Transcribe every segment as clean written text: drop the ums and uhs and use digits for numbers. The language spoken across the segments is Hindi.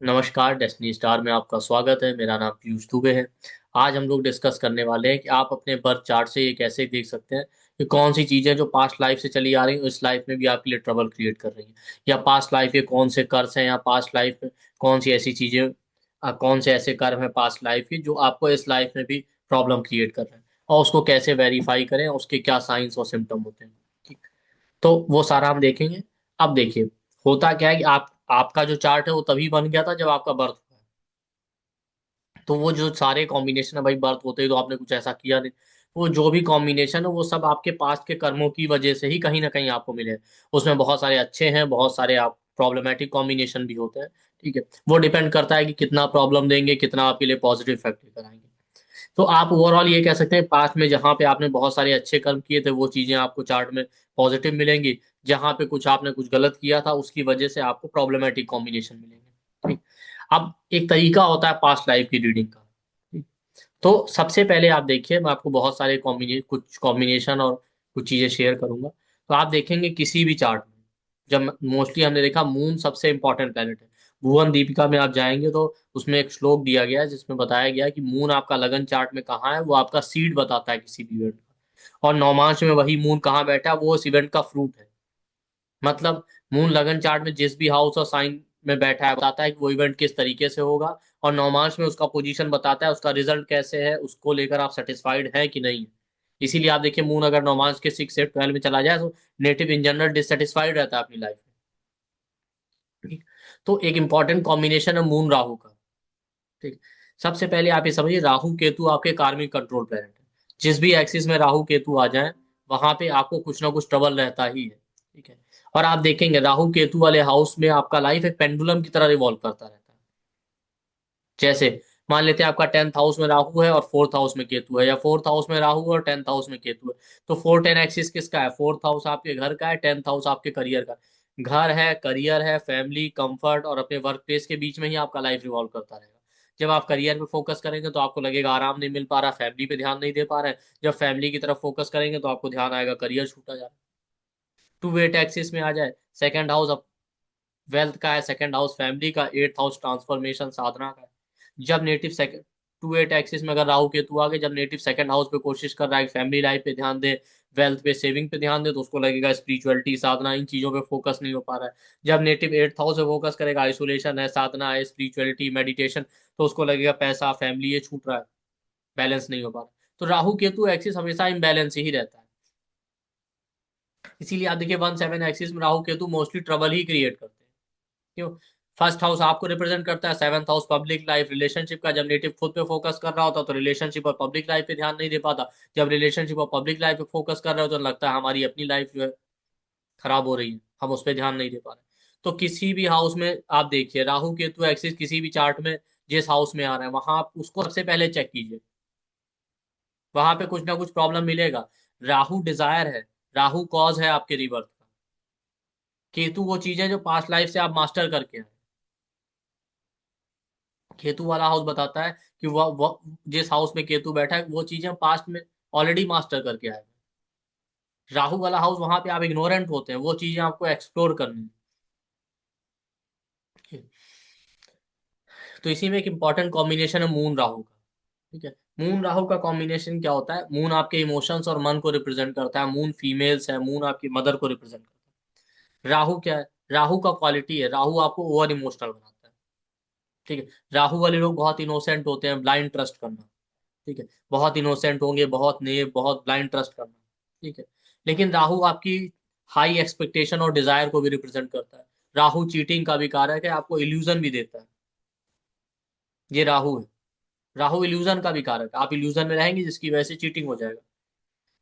नमस्कार, डेस्टिनी स्टार में आपका स्वागत है। मेरा नाम पीयूष दुबे है। आज हम लोग डिस्कस करने वाले हैं कि आप अपने बर्थ चार्ट से ये कैसे देख सकते हैं कि कौन सी चीज़ें जो पास्ट लाइफ से चली आ रही हैं इस लाइफ में भी आपके लिए ट्रबल क्रिएट कर रही हैं, या पास्ट लाइफ के कौन से कर्स हैं, या पास्ट लाइफ में कौन सी ऐसी चीज़ें कौन से ऐसे कर्म हैं पास्ट लाइफ के जो आपको इस लाइफ में भी प्रॉब्लम क्रिएट कर रहे हैं, और उसको कैसे वेरीफाई करें, उसके क्या साइंस और सिम्टम होते हैं। ठीक, तो वो सारा हम देखेंगे। अब देखिए, होता क्या है कि आपका जो चार्ट है वो तभी बन गया था जब आपका बर्थ हुआ। तो वो जो सारे कॉम्बिनेशन है भाई, बर्थ होते ही तो आपने कुछ ऐसा किया नहीं। वो जो भी कॉम्बिनेशन है वो सब आपके पास्ट के कर्मों की वजह से ही कहीं ना कहीं आपको मिले हैं। उसमें बहुत सारे अच्छे हैं, बहुत सारे आप प्रॉब्लमेटिक कॉम्बिनेशन भी होते हैं। ठीक है, वो डिपेंड करता है कि कितना प्रॉब्लम देंगे, कितना आपके लिए पॉजिटिव इफेक्ट लेकर आएंगे। तो आप ओवरऑल ये कह सकते हैं पास्ट में जहाँ पे आपने बहुत सारे अच्छे कर्म किए थे वो चीजें आपको चार्ट में पॉजिटिव मिलेंगी। जहाँ पे कुछ आपने कुछ गलत किया था उसकी वजह से आपको प्रॉब्लमेटिक कॉम्बिनेशन मिलेंगे। ठीक, अब एक तरीका होता है पास्ट लाइफ की रीडिंग का। ठीक? तो सबसे पहले आप देखिए, मैं आपको बहुत सारे कुछ कॉम्बिनेशन और कुछ चीजें शेयर करूंगा। तो आप देखेंगे किसी भी चार्ट में, जब मोस्टली हमने देखा मून सबसे इंपॉर्टेंट प्लेनेट है। भुवन दीपिका में आप जाएंगे तो उसमें एक श्लोक दिया गया है जिसमें बताया गया है कि मून आपका लगन चार्ट में कहाँ है, वो आपका सीड बताता है किसी भी इवेंट का। और नौमांश में वही मून कहाँ बैठा है, वो उस इवेंट का फ्रूट है। मतलब मून लगन चार्ट में जिस भी हाउस और साइन में बैठा है बताता है कि वो इवेंट किस तरीके से होगा, और नौमांश में उसका पोजीशन बताता है उसका रिजल्ट कैसे है, उसको लेकर आप सेटिस्फाइड है कि नहीं है। इसीलिए आप देखिए, मून अगर नौमांश के 6 से 12 में चला जाए तो नेटिव इन जनरल डिससेटिस्फाइड रहता है अपनी लाइफ में। ठीक? तो एक इंपॉर्टेंट कॉम्बिनेशन है मून राहु का। ठीक, सबसे पहले आप ये समझिए, राहु केतु आपके कार्मिक कंट्रोल प्लैनेट है। जिस भी एक्सिस में राहु केतु आ जाए वहां पे आपको कुछ ना कुछ ट्रबल रहता ही है। ठीक है, और आप देखेंगे राहु केतु वाले हाउस में आपका लाइफ एक पेंडुलम की तरह रिवॉल्व करता रहता है। जैसे मान लेते हैं आपका 10th हाउस में राहु है और 4th हाउस में केतु है, या 4th हाउस में राहु है और 10th हाउस में केतु है। तो 4-10 एक्सिस किसका है? 4th हाउस आपके घर का है, 10th हाउस आपके करियर का है। घर है, करियर है, फैमिली, कंफर्ट और अपने वर्क प्लेस के बीच में ही आपका लाइफ रिवॉल्व करता रहेगा। जब आप करियर पे फोकस करेंगे तो आपको लगेगा आराम नहीं मिल पा रहा, फैमिली पे ध्यान नहीं दे पा रहे हैं। जब फैमिली की तरफ फोकस करेंगे तो आपको ध्यान आएगा करियर छूटा जा रहा है। 2-8 एक्सिस में आ जाए, सेकंड हाउस वेल्थ का है, सेकंड हाउस फैमिली का, 8th हाउस ट्रांसफॉर्मेशन साधना का है। जब नेटिव सेकंड 2-8 एक्सिस में अगर राहु केतु आ गए, जब नेटिव सेकंड हाउस पे कोशिश कर रहा है फैमिली लाइफ पे ध्यान दे, वेल्थ पे सेविंग पे ध्यान दे, तो उसको लगेगा स्पिरिचुअलिटी साधना इन चीजों पे फोकस नहीं हो पा रहा है। जब नेटिव 8th हाउस पे फोकस करेगा, आइसोलेशन है, साधना है, स्पिरिचुअलिटी, मेडिटेशन, तो उसको लगेगा पैसा फैमिली ये छूट रहा है, बैलेंस नहीं हो पा रहा। तो राहु केतु एक्सिस हमेशा इम्बैलेंस ही रहता है। इसीलिए आप देखिए 1-7 एक्सिस में राहु केतु मोस्टली ट्रबल ही क्रिएट करते हैं। क्यों? फर्स्ट हाउस आपको रिप्रेजेंट करता है, 7th house public life relationship का। जब नेटिव खुद पे फोकस कर रहा होता तो रिलेशनशिप और पब्लिक लाइफ पे ध्यान नहीं दे पाता। जब रिलेशनशिप और पब्लिक लाइफ पे फोकस कर रहे हो तो लगता है हमारी अपनी लाइफ जो है खराब हो रही है, हम उस पर ध्यान नहीं दे पा रहे। तो किसी भी हाउस में आप देखिए राहु केतु एक्सिस किसी भी चार्ट में जिस हाउस में आ रहा है वहां आप उसको सबसे पहले चेक कीजिए। वहां पे कुछ ना कुछ प्रॉब्लम मिलेगा। राहु डिजायर है, राहु कॉज है आपके रिवर्थ का। केतु वो चीजें जो पास्ट लाइफ से आप मास्टर करके आए। केतु वाला हाउस बताता है कि वह जिस हाउस में केतु बैठा है वो चीजें पास्ट में ऑलरेडी मास्टर करके आए हैं। राहु वाला हाउस वहां पे आप इग्नोरेंट होते हैं, वो चीजें आपको एक्सप्लोर करनी है। तो इसी में एक इंपॉर्टेंट कॉम्बिनेशन है मून राहु का। ठीक है, मून राहु का कॉम्बिनेशन क्या होता है? मून आपके इमोशंस और मन को रिप्रेजेंट करता है, मून फीमेल्स है, मून आपकी मदर को रिप्रेजेंट करता है। राहु क्या है? राहु का क्वालिटी है, राहु आपको ओवर इमोशनल बनाता है। ठीक है, राहु वाले लोग बहुत इनोसेंट होते हैं, ब्लाइंड ट्रस्ट करना। ठीक है, बहुत इनोसेंट होंगे, बहुत नेव, बहुत ब्लाइंड ट्रस्ट करना। ठीक है, लेकिन राहु आपकी हाई एक्सपेक्टेशन और डिजायर को भी रिप्रेजेंट करता है। राहु चीटिंग का भी कारक है, आपको इल्यूजन भी देता है। ये राहु है। राहु इल्यूजन का भी कारक है, आप इल्यूजन में रहेंगे जिसकी वजह से चीटिंग हो जाएगा।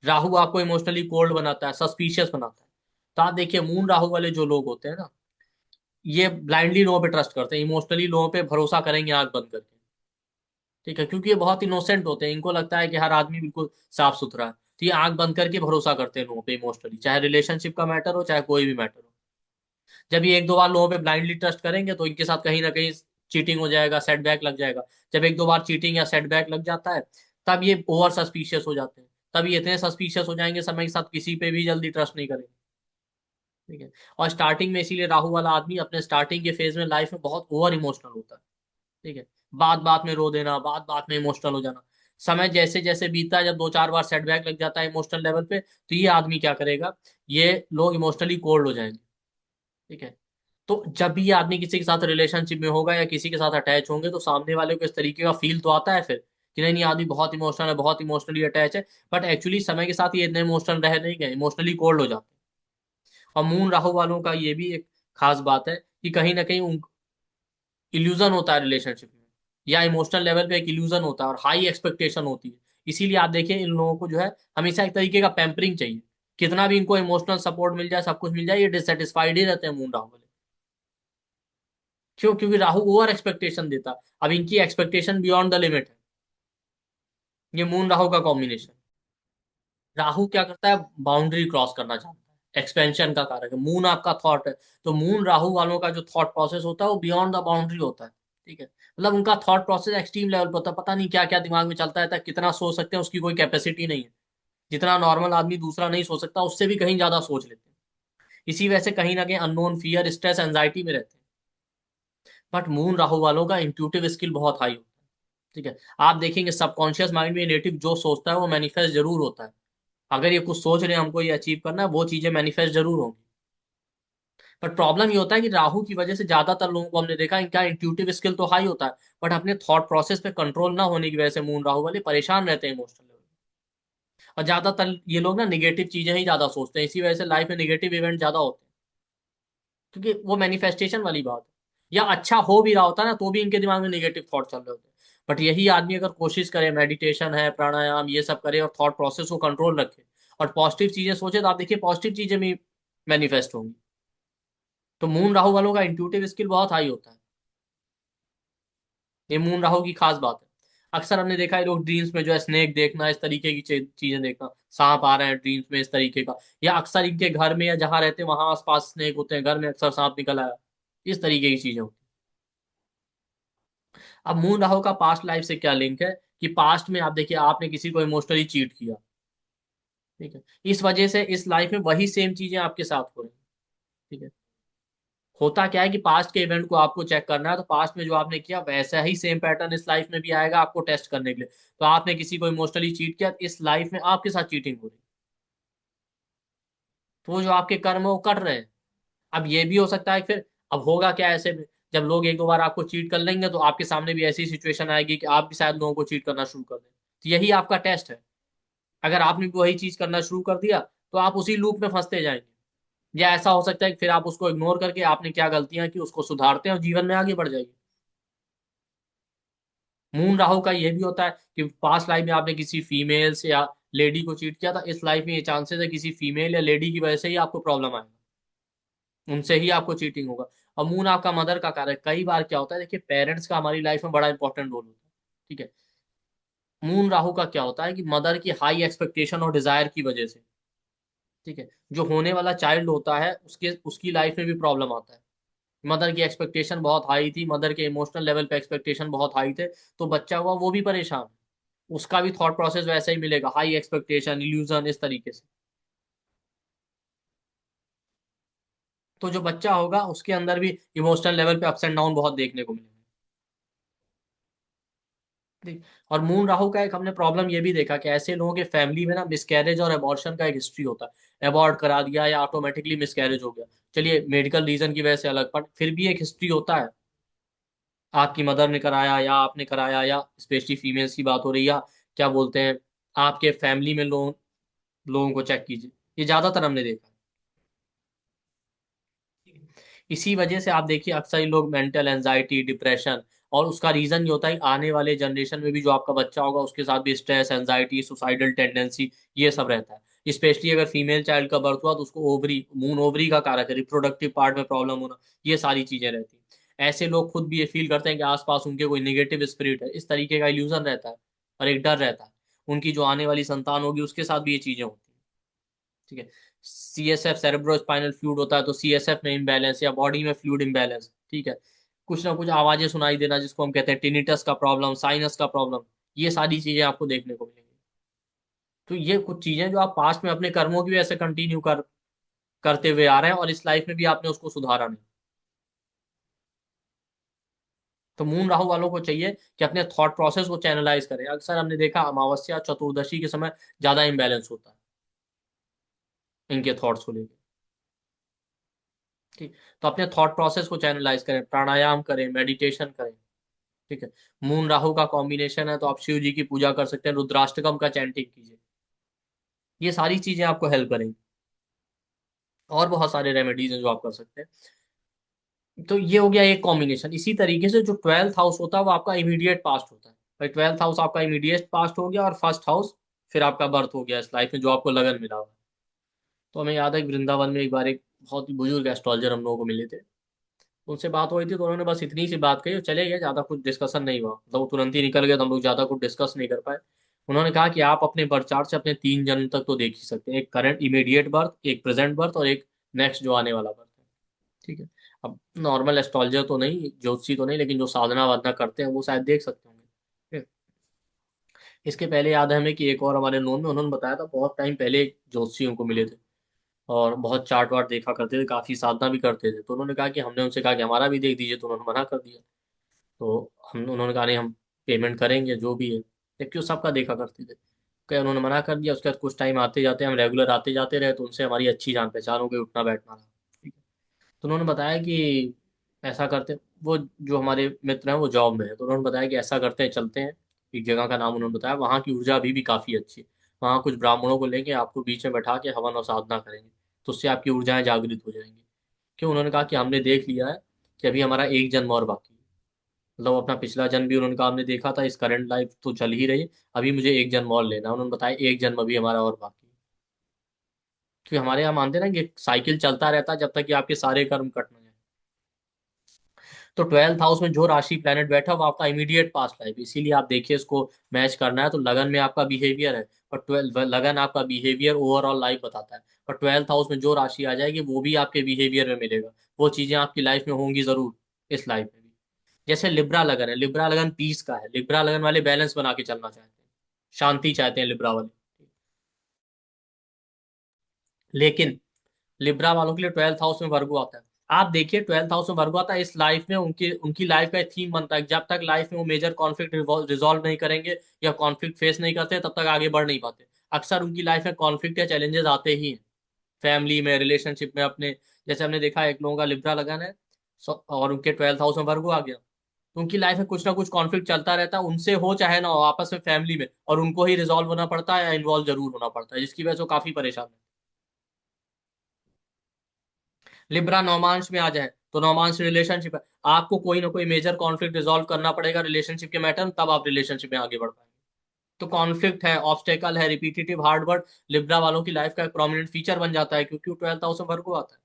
राहु आपको इमोशनली कोल्ड बनाता है, सस्पिशियस बनाता है। तो आप देखिए मून राहु वाले जो लोग होते हैं ना, ये ब्लाइंडली लोगों पे ट्रस्ट करते हैं, इमोशनली लोगों पे भरोसा करेंगे आंख बंद करके। ठीक है, क्योंकि ये बहुत इनोसेंट होते हैं, इनको लगता है कि हर आदमी बिल्कुल साफ सुथरा है, तो ये आंख बंद करके भरोसा करते हैं लोगों पे इमोशनली, चाहे रिलेशनशिप का मैटर हो चाहे कोई भी मैटर हो। जब ये एक दो बार लोगों पे ब्लाइंडली ट्रस्ट करेंगे तो इनके साथ कहीं ना कहीं चीटिंग हो जाएगा, सेटबैक लग जाएगा। जब एक दो बार चीटिंग या सेटबैक लग जाता है तब ये ओवर सस्पिशियस हो जाते हैं। तब ये इतने सस्पिशियस हो जाएंगे समय के साथ किसी पे भी जल्दी ट्रस्ट नहीं करेंगे। ठीक है। और स्टार्टिंग में इसीलिए राहु वाला आदमी अपने स्टार्टिंग के फेज में लाइफ में बहुत ओवर इमोशनल होता है। ठीक है। बात बात में रो देना, बात बात में इमोशनल हो जाना। समय जैसे जैसे बीतता है, जब दो चार बार सेटबैक लग जाता है इमोशनल लेवल पे, तो ये आदमी क्या करेगा, ये लोग इमोशनली कोल्ड हो जाएंगे। ठीक है। तो जब भी ये आदमी किसी के साथ रिलेशनशिप में होगा या किसी के साथ अटैच होंगे, तो सामने वाले को इस तरीके का फील तो आता है फिर कि नहीं नहीं, आदमी बहुत इमोशनल है, बहुत इमोशनली अटैच है। बट एक्चुअली समय के साथ ये इतने इमोशनल रह नहीं गए, इमोशनली कोल्ड हो जाते हैं। और मून राहु वालों का ये भी एक खास बात है कि कहीं ना कहीं इल्यूजन होता है रिलेशनशिप में, या इमोशनल लेवल पे एक इल्यूजन होता है और हाई एक्सपेक्टेशन होती है। इसीलिए आप देखिए, इन लोगों को जो है हमेशा एक तरीके का पैम्परिंग चाहिए। कितना भी इनको इमोशनल सपोर्ट मिल जाए, सब कुछ मिल जाए, ये डिससेटिस्फाइड ही रहते हैं मून राहु वाले। क्यों? क्योंकि राहु ओवर एक्सपेक्टेशन देता है। अब इनकी एक्सपेक्टेशन बियॉन्ड द लिमिट है। ये मून राहु का कॉम्बिनेशन। राहु क्या करता है, बाउंड्री क्रॉस करना चाहता है, एक्सपेंशन का कारक है। मून आपका थॉट है, तो मून राहु वालों का जो थॉट प्रोसेस होता है वो बियॉन्ड द बाउंड्री होता है। ठीक है। मतलब उनका थॉट प्रोसेस एक्सट्रीम लेवल पर होता है, पता नहीं क्या क्या दिमाग में चलता रहता है, कितना सोच सकते हैं उसकी कोई कैपेसिटी नहीं है। जितना नॉर्मल आदमी दूसरा नहीं सोच सकता, उससे भी कहीं ज्यादा सोच लेते हैं। इसी वजह से कहीं ना कहीं अननोन फियर, स्ट्रेस, एंजाइटी में रहते हैं। बट मून राहु वालों का इंट्यूटिव स्किल बहुत हाई होता है। ठीक है। आप देखेंगे सबकॉन्शियस माइंड में नेटिव जो सोचता है वो मैनिफेस्ट जरूर होता है। अगर ये कुछ सोच रहे हैं हमको ये अचीव करना है, वो चीजें मैनिफेस्ट जरूर होंगी। पर प्रॉब्लम ये होता है कि राहु की वजह से ज्यादातर लोगों को हमने देखा, इनका इंट्यूटिव स्किल तो हाई होता है, बट अपने थॉट प्रोसेस पे कंट्रोल ना होने की वजह से मून राहु वाले परेशान रहते हैं इमोशनल लेवल। और ज्यादातर ये लोग ना निगेटिव चीजें ही ज्यादा सोचते हैं, इसी वजह से लाइफ में निगेटिव इवेंट ज्यादा होते हैं। क्योंकि वो मैनिफेस्टेशन वाली बात है। या अच्छा हो भी रहा होता है ना, तो भी इनके दिमाग में निगेटिव थॉट चल रहे होते हैं। बट यही आदमी अगर कोशिश करे, मेडिटेशन है, प्राणायाम, ये सब करे और थॉट प्रोसेस को कंट्रोल रखे और पॉजिटिव चीजें सोचे, तो आप देखिए पॉजिटिव चीजें भी मैनिफेस्ट होंगी। तो मून राहु वालों का इंट्यूटिव स्किल बहुत हाई होता है। ये मून राहु की खास बात है। अक्सर हमने देखा है लोग ड्रीम्स में जो है स्नेक देखना, इस तरीके की चीजें देखना, सांप आ रहे हैं ड्रीम्स में इस तरीके का, या अक्सर इनके घर में या जहां रहते हैं वहां आसपास स्नेक होते हैं, घर में अक्सर सांप निकल आया, इस तरीके की चीजें होती हैं। अब मून राहु का पास्ट लाइफ से क्या लिंक है, कि पास्ट में आप देखिए आपने किसी को इमोशनली चीट किया। ठीक है। इस वजह से इस लाइफ में वही सेम चीजें आपके साथ हो रही हैं। ठीक है। होता क्या है कि पास्ट के इवेंट को आपको चेक करना है, तो पास्ट में जो आपने किया वैसा ही सेम पैटर्न इस लाइफ में भी आएगा आपको टेस्ट करने के लिए। तो आपने किसी को इमोशनली चीट किया, तो इस लाइफ में आपके साथ चीटिंग हो रही है। तो वो जो आपके कर्म है वो कर रहे हैं। अब ये भी हो सकता है फिर, अब होगा क्या ऐसे में, जब लोग एक दो बार आपको चीट कर लेंगे, तो आपके सामने भी ऐसी सिचुएशन आएगी कि आप भी शायद लोगों को चीट करना शुरू कर दें। तो यही आपका टेस्ट है। अगर आपने भी वही चीज करना शुरू कर दिया, तो आप उसी लूप में फंसते जाएंगे। या ऐसा हो सकता है कि फिर आप उसको इग्नोर करके आपने क्या गलतियां की उसको सुधारते हैं और जीवन में आगे बढ़ जाइए। मून राहु का ये भी होता है कि पास्ट लाइफ में आपने किसी फीमेल से या लेडी को चीट किया था, इस लाइफ में ये चांसेस है किसी फीमेल या लेडी की वजह से ही आपको प्रॉब्लम आएगा, उनसे ही आपको चीटिंग होगा। और मून आपका मदर का कारक, कई बार क्या होता है, देखिए पेरेंट्स का हमारी लाइफ में बड़ा इंपॉर्टेंट रोल होता है। ठीक है। मून राहु का क्या होता है कि मदर की हाई एक्सपेक्टेशन और डिजायर की वजह से, ठीक है, जो होने वाला चाइल्ड होता है उसके उसकी लाइफ में भी प्रॉब्लम आता है। मदर की एक्सपेक्टेशन बहुत हाई थी, मदर के इमोशनल लेवल पे एक्सपेक्टेशन बहुत हाई थे, तो बच्चा हुआ वो भी परेशान है। उसका भी थॉट प्रोसेस वैसा ही मिलेगा, हाई एक्सपेक्टेशन, इल्यूजन, इस तरीके से। तो जो बच्चा होगा उसके अंदर भी इमोशनल लेवल पे अप्स एंड डाउन बहुत देखने को मिलेंगे। ठीक। और मून राहु का एक हमने प्रॉब्लम ये भी देखा कि ऐसे लोगों के फैमिली में ना मिसकैरेज और अबॉर्शन का एक हिस्ट्री होता है। अबॉर्ट करा दिया या ऑटोमेटिकली मिसकैरेज हो गया, चलिए मेडिकल रीजन की वजह से अलग, पर फिर भी एक हिस्ट्री होता है। आपकी मदर ने कराया या आपने कराया, या स्पेशली फीमेल्स की बात हो रही है, या क्या बोलते हैं, आपके फैमिली में लोगों को चेक कीजिए, ये ज्यादातर हमने देखा है। इसी वजह से आप देखिए अक्सर ये लोग मेंटल एंजाइटी, डिप्रेशन, और उसका रीजन ये होता है कि आने वाले जनरेशन में भी जो आपका बच्चा होगा उसके साथ भी स्ट्रेस, एंजाइटी, सुसाइडल टेंडेंसी, ये सब रहता है। स्पेशली अगर फीमेल चाइल्ड का बर्थ हुआ तो उसको ओवरी, मून ओवरी का कारक है, रिप्रोडक्टिव पार्ट में प्रॉब्लम होना, ये सारी चीजें रहती हैं। ऐसे लोग खुद भी ये फील करते हैं कि आसपास उनके कोई निगेटिव स्पिरिट है, इस तरीके का इल्यूजन रहता है और एक डर रहता है उनकी जो आने वाली संतान होगी उसके साथ भी ये चीजें होती हैं। ठीक है। सीएसएफ सेरेब्रो स्पाइनल फ्लूइड होता है, तो सीएसएफ में इम्बैलेंस या बॉडी में फ्लूइड इम्बैलेंस, ठीक है, कुछ ना कुछ आवाजें सुनाई देना जिसको हम कहते हैं टिनिटस का प्रॉब्लम, साइनस का प्रॉब्लम, ये सारी चीजें आपको देखने को मिलेंगी। तो ये कुछ चीजें जो आप पास्ट में अपने कर्मों की वजह से कंटिन्यू कर करते हुए आ रहे हैं और इस लाइफ में भी आपने उसको सुधारा नहीं। तो मून राहु वालों को चाहिए कि अपने थॉट प्रोसेस को चैनलाइज करें। अक्सर हमने देखा अमावस्या चतुर्दशी के समय ज्यादा इंबैलेंस होता है इनके थॉट्स को लेकर। ठीक। तो अपने थॉट प्रोसेस को चैनलाइज करें, प्राणायाम करें, मेडिटेशन करें। ठीक है। मून राहु का कॉम्बिनेशन है तो आप शिव जी की पूजा कर सकते हैं, रुद्राष्टकम का चैंटिंग कीजिए। ये सारी चीजें आपको हेल्प करेंगी। और बहुत सारे रेमेडीज हैं जो आप कर सकते हैं। तो ये हो गया एक कॉम्बिनेशन। इसी तरीके से जो ट्वेल्थ हाउस होता है वो आपका इमीडिएट पास्ट होता है। भाई ट्वेल्थ हाउस आपका इमीडिएट पास्ट हो गया और फर्स्ट हाउस फिर आपका बर्थ हो गया इस लाइफ में जो आपको लगन मिला हुआ है। तो हमें याद है कि वृंदावन में एक बार एक बहुत ही बुजुर्ग एस्ट्रोलॉजर हम लोगों को मिले थे। उनसे बात हुई थी तो उन्होंने बस इतनी सी बात कही और चले गए, ज्यादा कुछ डिस्कशन नहीं हुआ। मतलब वो तुरंत ही निकल गए तो हम लोग ज्यादा कुछ डिस्कस नहीं कर पाए। उन्होंने कहा कि आप अपने बर्थ चार्ट से अपने 3 जन्म तक तो देख ही सकते हैं, एक करंट इमीडिएट बर्थ, एक प्रेजेंट बर्थ और एक नेक्स्ट जो आने वाला बर्थ है। ठीक है। अब नॉर्मल एस्ट्रोलॉजर तो नहीं, ज्योतिषी तो नहीं, लेकिन जो साधना वाधना करते हैं वो शायद देख सकते होंगे। ठीक है। इसके पहले याद है हमें कि एक और हमारे नोन में उन्होंने बताया था, बहुत टाइम पहले एक ज्योतिषी को मिले थे और बहुत चार्ट वार्ट देखा करते थे, काफी साधना भी करते थे। तो उन्होंने कहा कि हमने उनसे कहा कि हमारा भी देख दीजिए, तो उन्होंने मना कर दिया। तो हम उन्होंने कहा नहीं, हम पेमेंट करेंगे जो भी है, जबकि वो सबका देखा करते थे। क्या उन्होंने मना कर दिया। उसके बाद कुछ टाइम आते जाते हम रेगुलर आते जाते रहे तो उनसे हमारी अच्छी जान पहचान हो गई, उठना बैठना रहा। ठीक है। तो उन्होंने बताया कि ऐसा करते, वो जो हमारे मित्र हैं वो जॉब में है, तो उन्होंने बताया कि ऐसा करते हैं, चलते हैं। एक जगह का नाम उन्होंने बताया, वहाँ की ऊर्जा अभी भी काफ़ी अच्छी है। वहाँ कुछ ब्राह्मणों को लेंगे, आपको बीच में बैठा के हवन और साधना करेंगे, तो उससे आपकी ऊर्जाएं जागृत हो जाएंगी। क्यों, उन्होंने कहा कि हमने देख लिया है कि अभी हमारा एक जन्म और बाकी है। मतलब अपना पिछला जन्म भी उन्होंने कहा हमने देखा था, इस करंट लाइफ तो चल ही रही, अभी मुझे एक जन्म और लेना है। उन्होंने बताया एक जन्म अभी हमारा और बाकी है। क्योंकि हमारे यहाँ मानते हैं ना कि साइकिल चलता रहता है जब तक कि आपके सारे कर्म कट ना जाए। तो ट्वेल्थ हाउस में जो राशि प्लेनेट बैठा वो आपका इमीडिएट पास्ट लाइफ, इसीलिए आप देखिए इसको मैच करना है तो लगन में आपका बिहेवियर है। और ट्वेल्थ लगन आपका बिहेवियर ओवरऑल लाइफ बताता है। और ट्वेल्थ हाउस में जो राशि आ जाएगी वो भी आपके बिहेवियर में मिलेगा, वो चीजें आपकी लाइफ में होंगी जरूर इस लाइफ में भी। जैसे लिब्रा लगन है, लिब्रा लगन पीस का है, लिब्रा लगन वाले बैलेंस बना के चलना चाहते हैं, शांति चाहते हैं लिब्रा वाले। लेकिन लिब्रा वालों के लिए ट्वेल्थ हाउस में वर्गो आता है। आप देखिए ट्वेल्थ हाउस में वर्गो आता है, इस लाइफ में उनकी उनकी लाइफ का एक थीम बनता है, जब तक लाइफ में वो मेजर कॉन्फ्लिक्ट रिजॉल्व नहीं करेंगे या कॉन्फ्लिक्ट फेस नहीं करते तब तक आगे बढ़ नहीं पाते। अक्सर उनकी लाइफ में कॉन्फ्लिक्ट या चैलेंजेस आते ही हैं, फैमिली में, रिलेशनशिप में, अपने। जैसे हमने देखा एक लोगों का लिब्रा लगन है, और उनके ट्वेल्थ हाउस में वर्गो आ गया, तो उनकी लाइफ में कुछ ना कुछ कॉन्फ्लिक्ट चलता रहता है, उनसे हो चाहे ना हो, आपस में, फैमिली में, और उनको ही रिजॉल्व होना पड़ता है या इन्वॉल्व जरूर होना पड़ता है, जिसकी वजह से वो काफी परेशान है। लिब्रा नौमांश में आ जाए तो नौमांश रिलेशनशिप है, आपको कोई ना कोई मेजर कॉन्फ्लिक्ट रिजॉल्व करना पड़ेगा रिलेशनशिप के मैटर में, तब आप रिलेशनशिप में आगे बढ़ पाएंगे। तो कॉन्फ्लिक्ट है, ऑब्स्टेकल है, रिपीटेटिव हार्ड वर्ड, लिब्रा वालों की लाइफ का एक प्रोमिनेंट फीचर बन जाता है, क्योंकि ट्वेल्थ हाउस में वर्ग को आता है।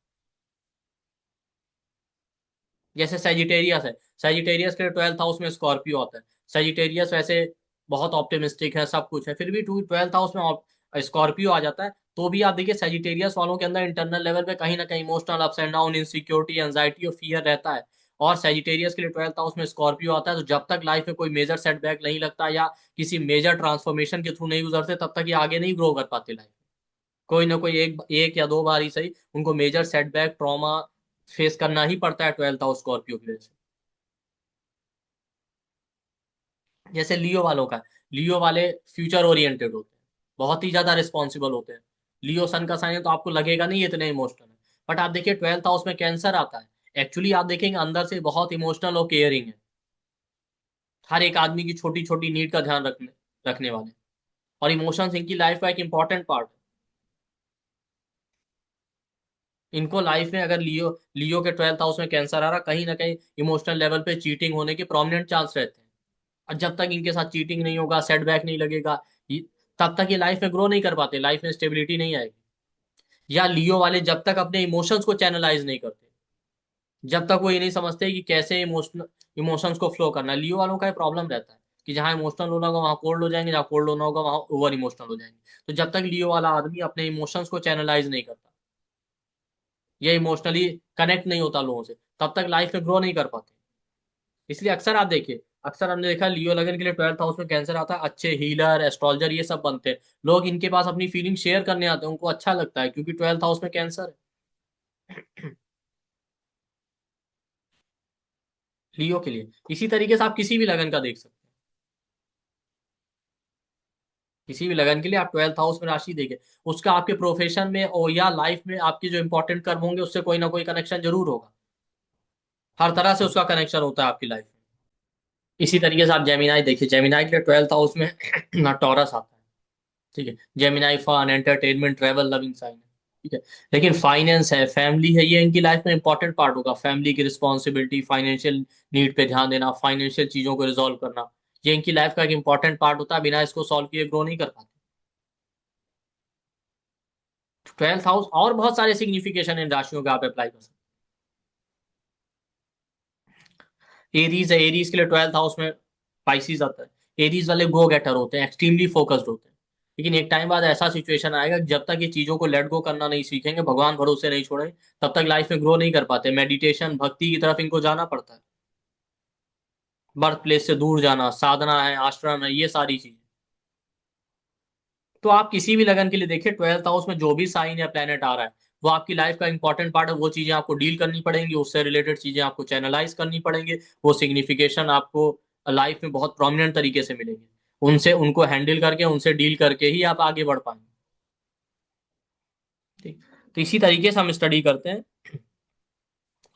जैसे सेजिटेरियस है, सेजिटेरियस के ट्वेल्थ हाउस में स्कॉर्पियो आता है। सेजिटेरियस वैसे बहुत ऑप्टिमिस्टिक है, सब कुछ है, फिर भी ट्वेल्थ हाउस में स्कॉर्पियो आ जाता है। तो भी आप देखिए सेजिटेरियस वालों के अंदर इंटरनल लेवल पे कहीं ना कहीं emotional ups and down, insecurity, anxiety और फियर रहता है। और सेजिटेरियस के लिए ट्वेल्थ हाउस में स्कॉर्पियो आता है, तो जब तक लाइफ में कोई मेजर सेटबैक नहीं लगता या किसी मेजर ट्रांसफॉर्मेशन के थ्रू नहीं गुजरते तब तक ये आगे नहीं ग्रो कर पाते लाइफ। कोई ना कोई एक एक या दो बार ही सही उनको मेजर सेटबैक, ट्रॉमा फेस करना ही पड़ता है ट्वेल्थ हाउस स्कॉर्पियो की वजह से। जैसे लियो वालों का, लियो वाले फ्यूचर ओरिएंटेड होते हैं, बहुत ही ज्यादा रिस्पॉन्सिबल होते हैं। लियो सन का साइन है तो आपको लगेगा नहीं इतने इमोशनल है। बट आप देखिए ट्वेल्थ हाउस में कैंसर आता है, एक्चुअली आप देखेंगे अंदर से बहुत इमोशनल और केयरिंग है, हर एक आदमी की छोटी छोटी नीड का ध्यान रखने रखने वाले। और इमोशंस इनकी लाइफ का एक इंपॉर्टेंट पार्ट है। इनको लाइफ में अगर लियो लियो के ट्वेल्थ हाउस में कैंसर आ रहा, कहीं ना कहीं इमोशनल लेवल पे चीटिंग होने के प्रोमिनेंट चांस रहते हैं। और जब तक इनके साथ चीटिंग नहीं होगा, सेटबैक नहीं लगेगा, तब तक ये लाइफ में ग्रो नहीं कर पाते, लाइफ में स्टेबिलिटी नहीं आएगी। या लियो वाले जब तक अपने इमोशंस को चैनलाइज नहीं करते, जब तक वो ये नहीं समझते कि कैसे इमोशंस को फ्लो करना है। लियो वालों का प्रॉब्लम रहता है कि जहां इमोशनल होना होगा वहां कोल्ड हो जाएंगे, जहां कोल्ड होना होगा वहां ओवर इमोशनल हो जाएंगे। तो जब तक लियो वाला आदमी अपने इमोशंस को चैनलाइज नहीं करता, ये इमोशनली कनेक्ट नहीं होता लोगों से, तब तक लाइफ में ग्रो नहीं कर पाते। इसलिए अक्सर आप देखिए, अक्सर हमने देखा लियो लगन के लिए ट्वेल्थ हाउस में कैंसर आता है, अच्छे हीलर, एस्ट्रोलॉजर ये सब बनते हैं। लोग इनके पास अपनी फीलिंग शेयर करने आते हैं, उनको अच्छा लगता है क्योंकि ट्वेल्थ हाउस में कैंसर है। लियो के लिए इसी तरीके से आप किसी भी लगन का देख सकते हैं। किसी भी लगन के लिए आप 12th हाउस में राशि देखें, उसका आपके प्रोफेशन में और या लाइफ में आपके जो इंपॉर्टेंट कर्म होंगे उससे कोई ना कोई कनेक्शन जरूर होगा। हर तरह से उसका कनेक्शन होता है आपकी लाइफ में। इसी तरीके से आप जेमिनाई देखिए, जेमिनाई के लिए 12th हाउस में ना टॉरस आता है। ठीक है, Gemini fun entertainment travel loving sign है। ठीक है, लेकिन फाइनेंस है, फैमिली है, ये इनकी लाइफ में इंपॉर्टेंट पार्ट होगा। फैमिली की रिस्पॉन्सिबिलिटी, फाइनेंशियल नीड पे ध्यान देना, फाइनेंशियल चीजों को रिजॉल्व करना, ये इनकी लाइफ का एक इंपॉर्टेंट पार्ट होता है। बिना इसको सॉल्व किए ग्रो नहीं कर पाते। 12th हाउस और बहुत सारे सिग्निफिकेशन इन राशियों के आप अप्लाई कर सकते हैं। एरीज है, एरीज के लिए 12th हाउस में पाइसिस आता है। एरीज वाले गो गेटर होते हैं, एक्सट्रीमली फोकस्ड होते हैं। लेकिन एक टाइम बाद ऐसा सिचुएशन आएगा कि जब तक ये चीजों को लेट गो करना नहीं सीखेंगे, भगवान भरोसे नहीं छोड़ेंगे, तब तक लाइफ में ग्रो नहीं कर पाते। मेडिटेशन भक्ति की तरफ इनको जाना पड़ता है। बर्थ प्लेस से दूर जाना, साधना है, आश्रम है, ये सारी चीजें। तो आप किसी भी लगन के लिए देखिए, 12th हाउस में जो भी साइन या प्लेनेट आ रहा है वो आपकी लाइफ का इंपॉर्टेंट पार्ट है। वो चीजें आपको डील करनी पड़ेंगी, उससे रिलेटेड चीजें आपको चैनलाइज करनी पड़ेंगी। वो सिग्निफिकेशन आपको लाइफ में बहुत प्रोमिनेंट तरीके से मिलेंगे। उनसे उनको हैंडल करके, उनसे डील करके ही आप आगे बढ़ पाएंगे। ठीक, तो इसी तरीके से हम स्टडी करते हैं।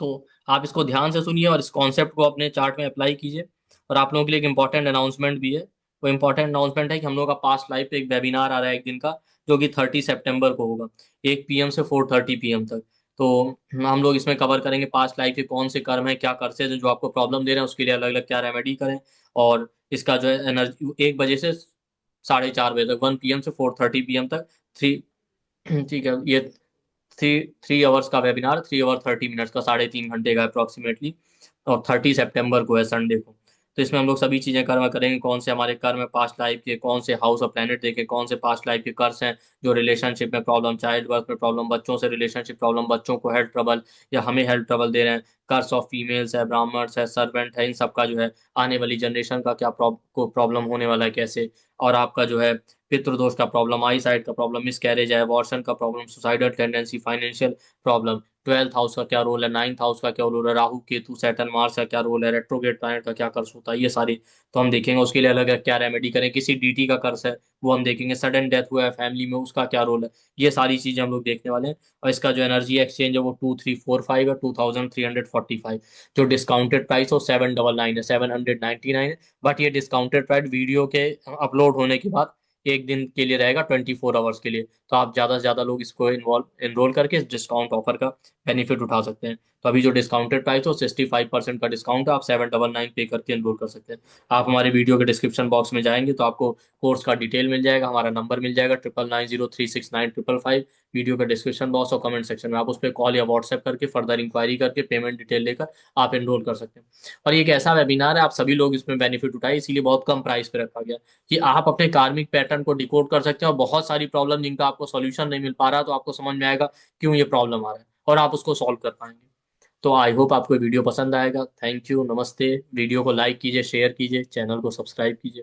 तो आप इसको ध्यान से सुनिए और इस कॉन्सेप्ट को अपने चार्ट में अप्लाई कीजिए। और आप लोगों के लिए एक इंपॉर्टेंट अनाउंसमेंट भी है। वो इंपॉर्टेंट अनाउंसमेंट है कि हम लोग का पास्ट लाइफ पे एक वेबिनार आ रहा है एक दिन का, जो कि 30 सितंबर को होगा, 1 PM से 4:30 PM तक। तो हम लोग इसमें कवर करेंगे पास्ट लाइफ के कौन से कर्म है, क्या कर्सेज हैं जो आपको प्रॉब्लम दे रहे हैं, उसके लिए अलग अलग क्या रेमेडी करें। और इसका जो है एनर्जी 1 बजे से 4:30 बजे तक, 1 PM से 4:30 PM तक, थ्री ठीक है, ये थ्री 3 आवर्स का वेबिनार, 3 आवर 30 मिनट्स का, 3.5 घंटे का अप्रोक्सीमेटली। और 30 सितंबर को है, संडे को। तो इसमें हम लोग सभी चीजें कर्म करेंगे, कौन से हमारे कर्म है पास्ट लाइफ के, कौन से हाउस और प्लेनेट देखे, कौन से पास्ट लाइफ के कर्स हैं जो रिलेशनशिप में प्रॉब्लम, चाइल्ड बर्थ में प्रॉब्लम, बच्चों से रिलेशनशिप प्रॉब्लम, बच्चों को हेल्थ ट्रबल या हमें हेल्थ ट्रबल दे रहे हैं, कर्स ऑफ फीमेल्स है, ब्राह्मण्स है, सर्वेंट है, इन सब का जो है आने वाली जनरेशन का क्या को प्रॉब्लम होने वाला है कैसे। और आपका जो है पितृदोष का प्रॉब्लम, आई साइड का प्रॉब्लम, मिस कैरेज है, अबॉर्शन का problem, suicidal tendency, financial problem, 12th house का क्या रोल है, 9th हाउस का क्या रोल है, राहु केतु सैटर्न मार्स का क्या रोल है, रेट्रोग्रेड प्लैनेट का क्या कर्स होता है, ये सारी तो हम देखेंगे। उसके लिए अलग अलग क्या रेमेडी करें, किसी डीटी का कर्स है वो हम देखेंगे, सडन डेथ हुआ है फैमिली में उसका क्या रोल है, ये सारी चीजें हम लोग देखने वाले हैं। और इसका जो एनर्जी एक्सचेंज है वो 2345 है, 2345। जो डिस्काउंटेड प्राइस हो 799 है, 799 है। बट ये डिस्काउंटेड प्राइस वीडियो के अपलोड होने के बाद एक दिन के लिए रहेगा, 24 आवर्स के लिए। तो आप ज्यादा से ज्यादा लोग इसको इन्वॉल्व एनरोल करके इस डिस्काउंट ऑफर का बेनिफिट उठा सकते हैं। तो अभी जो डिस्काउंटेड प्राइस हो 65% का डिस्काउंट है, आप 799 पे करके एनरोल कर सकते हैं। आप हमारे वीडियो के डिस्क्रिप्शन बॉक्स में जाएंगे तो आपको कोर्स का डिटेल मिल जाएगा, हमारा नंबर मिल जाएगा, 9990369555। वीडियो के डिस्क्रिप्शन बॉक्स और कमेंट सेक्शन में आप उस पर कॉल या व्हाट्सएप करके फर्दर इंक्वायरी करके पेमेंट डिटेल लेकर आप एनरोल कर सकते हैं। और ये एक ऐसा वेबिनार है, आप सभी लोग इसमें बेनिफिट उठाए, इसीलिए बहुत कम प्राइस पे रखा गया कि आप अपने कार्मिक पैटर्न को डिकोड कर सकते हैं। और बहुत सारी प्रॉब्लम जिनका आपको सॉल्यूशन नहीं मिल पा रहा, तो आपको समझ में आएगा क्यों ये प्रॉब्लम आ रहा है और आप उसको सॉल्व कर पाएंगे। तो आई होप आपको वीडियो पसंद आएगा। थैंक यू, नमस्ते। वीडियो को लाइक कीजिए, शेयर कीजिए, चैनल को सब्सक्राइब कीजिए।